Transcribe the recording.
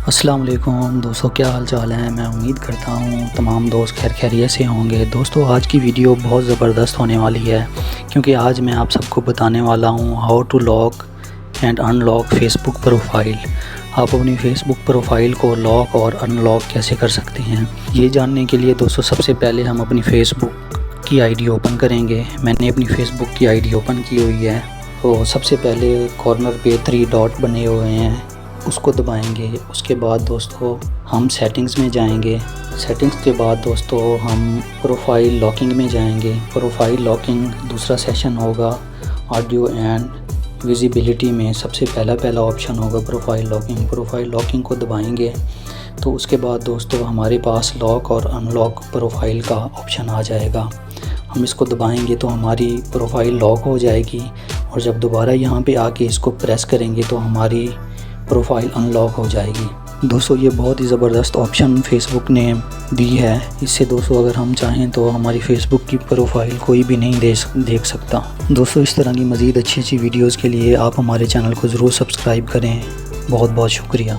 अस्सलाम वालेकुम दोस्तों, क्या हाल चाल है। मैं उम्मीद करता हूँ तमाम दोस्त खैर खैरियत से होंगे। दोस्तों आज की वीडियो बहुत ज़बरदस्त होने वाली है क्योंकि आज मैं आप सबको बताने वाला हूँ how to lock and unlock Facebook profile. आप अपनी फेसबुक प्रोफाइल को लॉक और अनलॉक कैसे कर सकते हैं, ये जानने के लिए दोस्तों सबसे पहले हम अपनी फेसबुक की आईडी ओपन करेंगे। मैंने अपनी फेसबुक की आईडी ओपन की हुई है। तो सबसे पहले कॉर्नर पे 3 डॉट बने हुए हैं, उसको दबाएंगे। उसके बाद दोस्तों हम सेटिंग्स में जाएंगे। सेटिंग्स के बाद दोस्तों हम प्रोफाइल लॉकिंग में जाएंगे। प्रोफाइल लॉकिंग दूसरा सेशन होगा। ऑडियो एंड विजिबिलिटी में सबसे पहला ऑप्शन होगा प्रोफाइल लॉकिंग। प्रोफाइल लॉकिंग को दबाएंगे तो उसके बाद दोस्तों हमारे पास लॉक और अनलॉक प्रोफाइल का ऑप्शन आ जाएगा। हम इसको दबाएंगे तो हमारी प्रोफाइल लॉक हो जाएगी और जब दोबारा यहाँ पे आके इसको प्रेस करेंगे तो हमारी प्रोफाइल अनलॉक हो जाएगी। दोस्तों ये बहुत ही ज़बरदस्त ऑप्शन फेसबुक ने दी है। इससे दोस्तों अगर हम चाहें तो हमारी फेसबुक की प्रोफाइल कोई भी नहीं देख सकता। दोस्तों इस तरह की मज़ीद अच्छी वीडियोज़ के लिए आप हमारे चैनल को ज़रूर सब्सक्राइब करें। बहुत बहुत शुक्रिया।